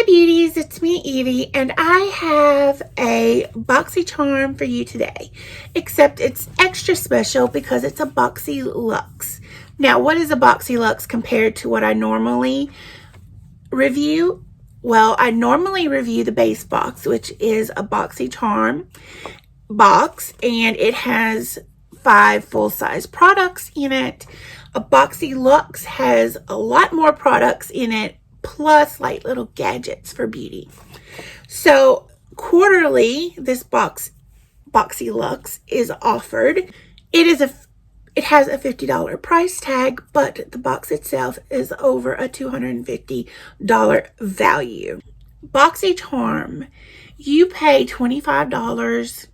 beauties, it's me Evie, and I have a BoxyCharm for you today, except it's extra special because it's a Boxy Luxe. Now, what is a Boxy Luxe compared to what I normally review? Well, I normally review the base box, which is a BoxyCharm box, and it has 5 full-size products in it. A Boxy Luxe has a lot more products in it, plus like little gadgets for beauty. So quarterly, this Boxy Luxe is offered. It has a $50 price tag, but the box itself is over a $250 value. BoxyCharm, you pay $25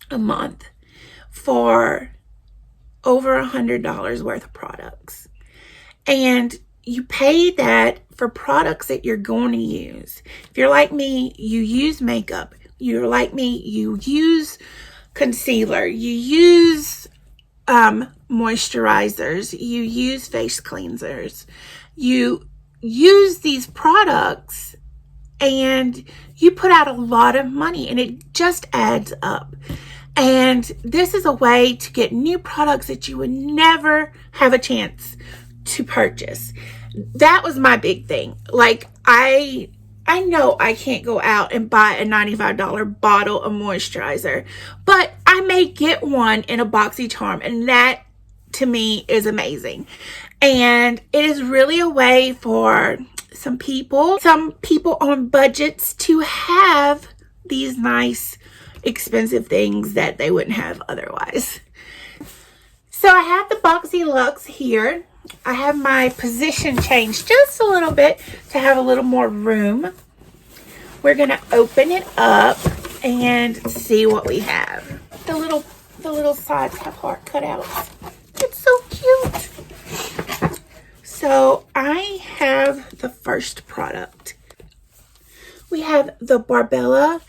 a month for over $100 worth of products, and you pay that for products that you're going to use. If you're like me, you use makeup. You're like me, you use concealer. You use moisturizers. You use face cleansers. You use these products and you put out a lot of money, and it just adds up. And this is a way to get new products that you would never have a chance to purchase. That was my big thing. Like, I know I can't go out and buy a $95 bottle of moisturizer, but I may get one in a BoxyCharm, and that to me is amazing. And it is really a way for some people on budgets to have these nice expensive things that they wouldn't have otherwise. So I have the Boxy Luxe here. I have my position changed just a little bit to have a little more room. We're gonna open it up and see what we have. The little sides have heart cutouts. It's so cute. So I have the first product. We have the Barbella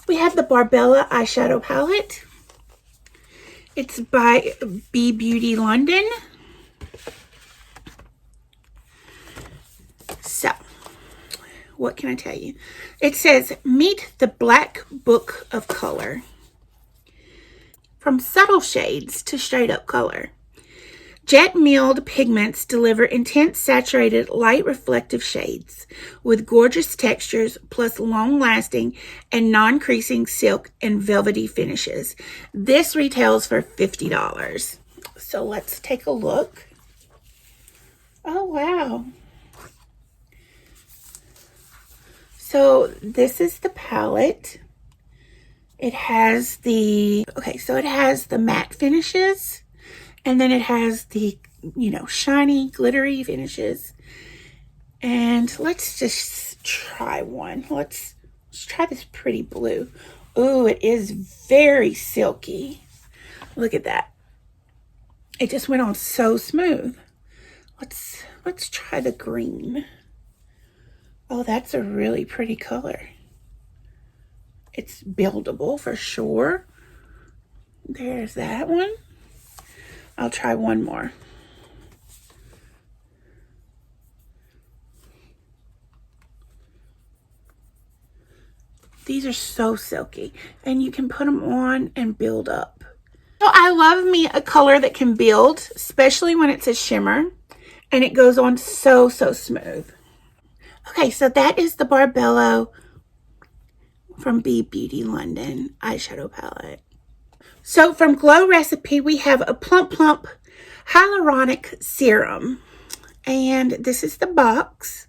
eyeshadow palette. It's by Beauty London. So, what can I tell you? It says, meet the black book of color. From subtle shades to straight up color. Jet milled pigments deliver intense, saturated, light reflective shades with gorgeous textures, plus long-lasting and non-creasing silk and velvety finishes. This retails for $50. So let's take a look. Oh, wow. So this is the palette. It has the matte finishes. And then it has the, shiny, glittery finishes. And let's just try one. Let's try this pretty blue. Ooh, it is very silky. Look at that. It just went on so smooth. Let's try the green. Oh, that's a really pretty color. It's buildable for sure. There's that one. I'll try one more. These are so silky, and you can put them on and build up. So I love me a color that can build, especially when it's a shimmer, and it goes on so smooth. Okay, so that is the Barbella from Beauty London eyeshadow palette. So from Glow Recipe, we have a Plump Hyaluronic Serum. And this is the box.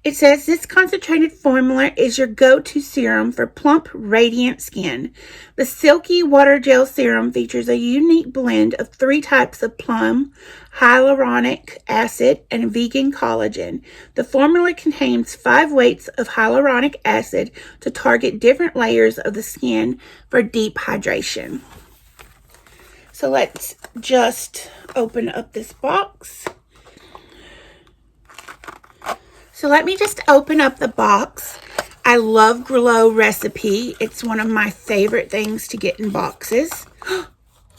It says, this concentrated formula is your go-to serum for plump, radiant skin. The Silky Water Gel Serum features a unique blend of 3 types of plum, hyaluronic acid, and vegan collagen. The formula contains 5 weights of hyaluronic acid to target different layers of the skin for deep hydration. So let's just open up this box. So let me just open up the box. I love Glow Recipe. It's one of my favorite things to get in boxes.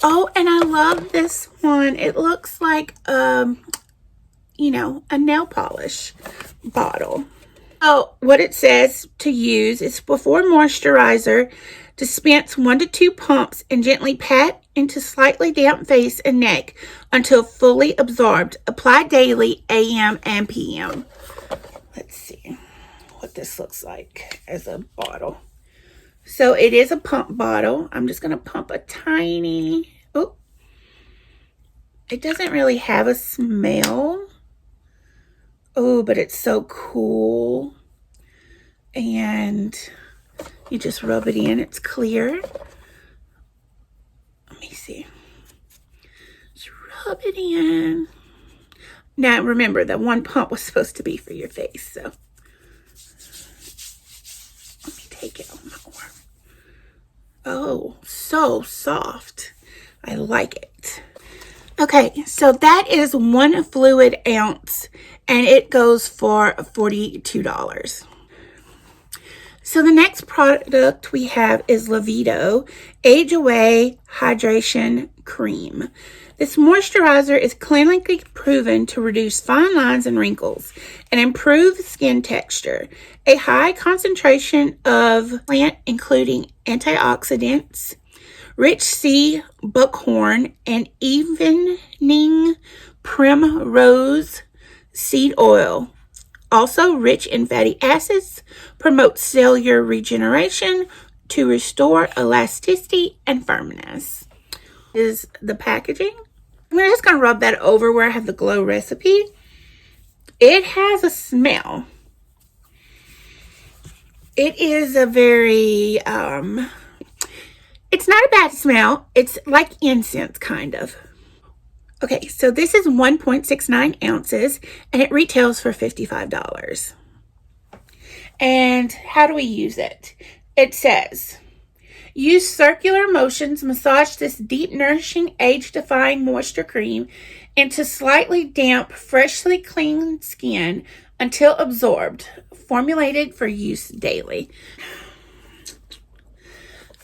Oh, and I love this one. It looks like you know, a nail polish bottle. So what it says to use is before moisturizer, dispense 1 to 2 pumps and gently pat into slightly damp face and neck until fully absorbed. Apply daily, AM and PM. Let's see what this looks like as a bottle. So it is a pump bottle. I'm just going to pump a tiny, oh, it doesn't really have a smell. Oh, but it's so cool. And you just rub it in. It's clear. Let me see. Just rub it in. Now, remember, that one pump was supposed to be for your face. So, let me take it on my arm. Oh, so soft. I like it. Okay, so that is 1 fluid ounce, and it goes for $42. So the next product we have is Levito Age Away Hydration Cream. This moisturizer is clinically proven to reduce fine lines and wrinkles and improve skin texture. A high concentration of plant, including antioxidants, rich sea buckhorn, and evening primrose seed oil. Also rich in fatty acids, promotes cellular regeneration to restore elasticity and firmness. Is the packaging. I'm just going to rub that over where I have the glow recipe. It has a smell. It is a very, it's not a bad smell. It's like incense, kind of. Okay, so this is 1.69 ounces, and it retails for $55. And how do we use it? It says, use circular motions, massage this deep, nourishing, age-defying moisture cream into slightly damp, freshly clean skin until absorbed. Formulated for use daily.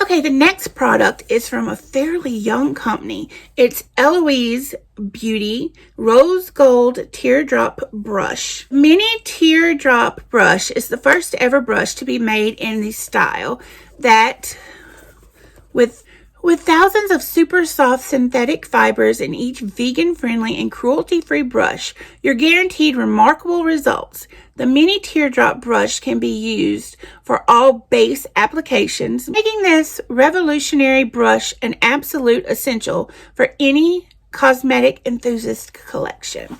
Okay, the next product is from a fairly young company. It's Eloise Beauty Rose Gold Teardrop Brush. Mini Teardrop Brush is the first ever brush to be made in the style that with thousands of super soft synthetic fibers in each vegan-friendly and cruelty-free brush, you're guaranteed remarkable results. The mini teardrop brush can be used for all base applications, making this revolutionary brush an absolute essential for any cosmetic enthusiast collection.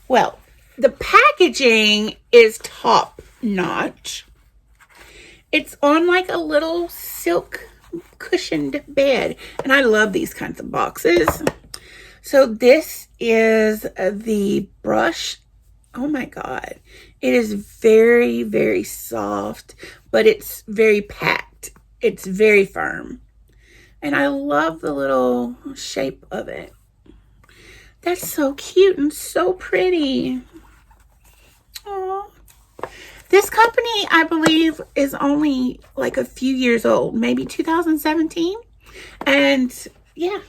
Well, the packaging is top notch. It's on like a little silk cushioned bed, and I love these kinds of boxes. So this is the brush. Oh my god, it is very, very soft, but it's very packed. It's very firm, and I love the little shape of it. That's so cute and so pretty. Aww. This company, I believe, is only like a few years old, maybe 2017. And yeah,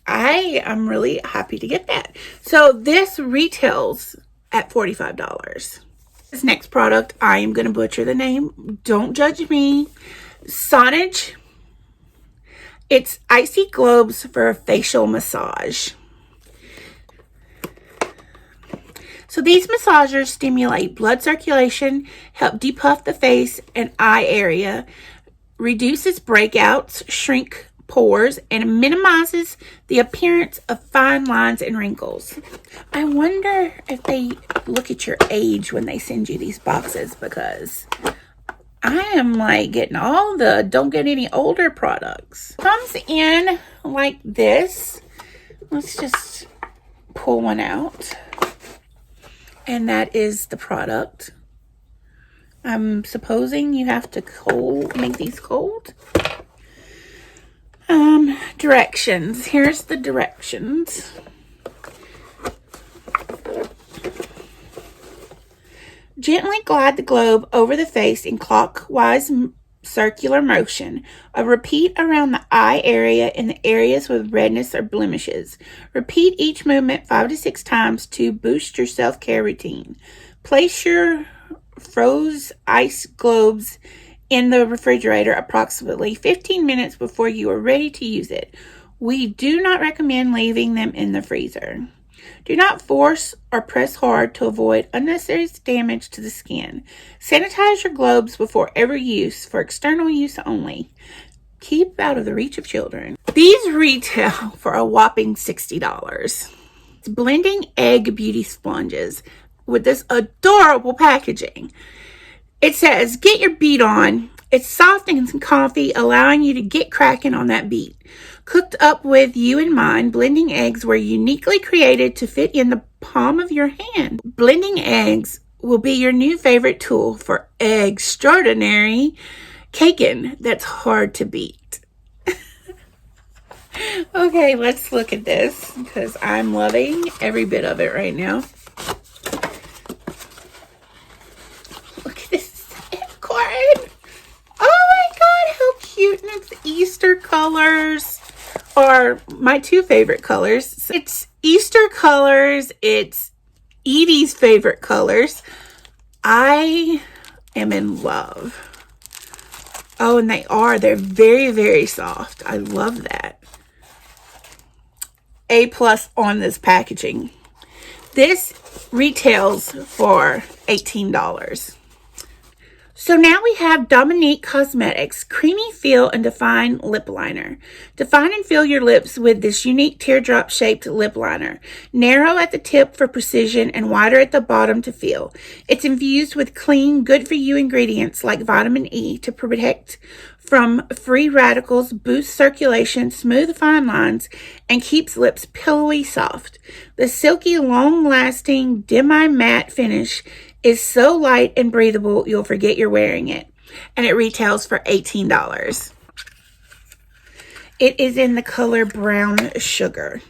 I am really happy to get that. So this retails at $45. This next product, I am going to butcher the name. Don't judge me. Saunage. It's icy globes for a facial massage. So these massagers stimulate blood circulation, help depuff the face and eye area, reduces breakouts, shrink pores, and minimizes the appearance of fine lines and wrinkles. I wonder if they look at your age when they send you these boxes, because I am like getting all the don't get any older products. Comes in like this. Let's just pull one out. And that is the product. I'm supposing you have to make these cold. Directions. Here's the directions. Gently glide the globe over the face in clockwise circular motion. A repeat around the eye area in the areas with redness or blemishes. Repeat each movement 5 to 6 times to boost your self-care routine. Place your froze ice globes in the refrigerator approximately 15 minutes before you are ready to use it. We do not recommend leaving them in the freezer. Do not force or press hard to avoid unnecessary damage to the skin. Sanitize your globes before every use for external use only. Keep out of the reach of children. These retail for a whopping $60. It's blending egg beauty sponges with this adorable packaging. It says, get your beat on. It's soft and comfy, allowing you to get cracking on that beat. Cooked up with you in mind, blending eggs were uniquely created to fit in the palm of your hand. Blending eggs will be your new favorite tool for extraordinary caking that's hard to beat. Okay, let's look at this because I'm loving every bit of it right now. Look at this card. Oh my god, how cute. And it's Easter colors are my two favorite colors. It's Easter colors. It's Edie's favorite colors. I am in love. Oh, and they're very, very soft. I love that. A+ on this packaging. This retails for $18. So now we have Dominique Cosmetics Creamy Feel and Define Lip Liner. Define and fill your lips with this unique teardrop shaped lip liner. Narrow at the tip for precision and wider at the bottom to fill. It's infused with clean, good for you ingredients like vitamin E to protect from free radicals, boost circulation, smooth fine lines, and keeps lips pillowy soft. The silky, long-lasting, demi-matte finish is so light and breathable you'll forget you're wearing it. And it retails for $18. It is in the color Brown Sugar.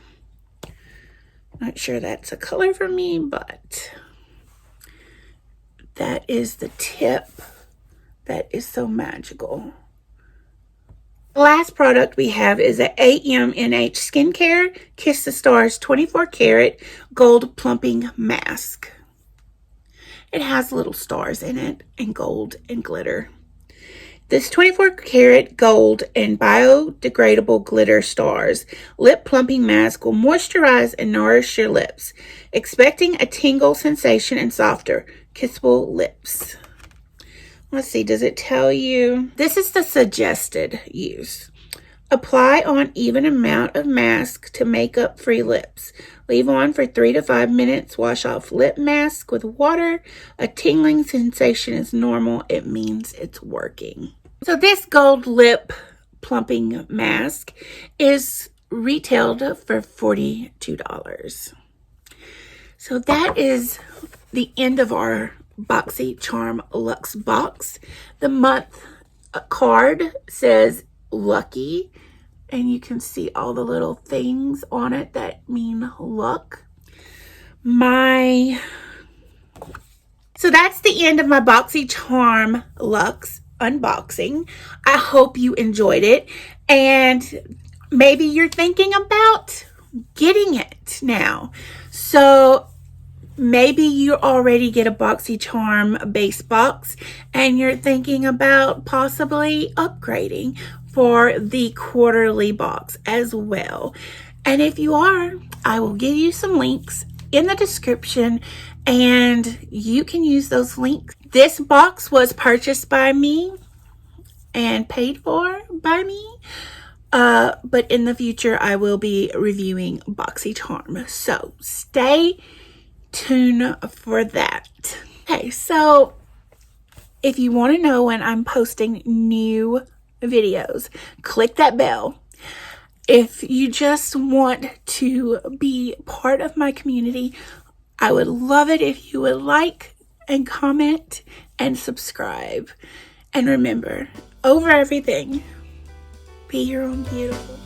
Not sure that's a color for me, but that is the tip. That is so magical. The last product we have is a AMNH Skincare Kiss the Stars 24 Karat Gold Plumping Mask. It has little stars in it and gold and glitter. This 24 karat gold and biodegradable glitter stars lip plumping mask will moisturize and nourish your lips, expecting a tingle sensation and softer, kissable lips. Let's see, does it tell you? This is the suggested use. Apply on even amount of mask to make up free lips. Leave on for 3 to 5 minutes. Wash off lip mask with water. A tingling sensation is normal. It means it's working. So this gold lip plumping mask is retailed for $42. So that is the end of our BoxyCharm Luxe box. The month card says lucky, and you can see all the little things on it that mean luck. So that's the end of my BoxyCharm Luxe unboxing. I hope you enjoyed it, and maybe you're thinking about getting it now. So maybe you already get a BoxyCharm base box and you're thinking about possibly upgrading for the quarterly box as well. And if you are, I will give you some links in the description and you can use those links. This box was purchased by me and paid for by me. But in the future, I will be reviewing BoxyCharm. So stay tuned for that. Okay, so if you want to know when I'm posting new videos, click that bell. If you just want to be part of my community, I would love it if you would like and comment and subscribe. And remember, over everything, be your own beautiful.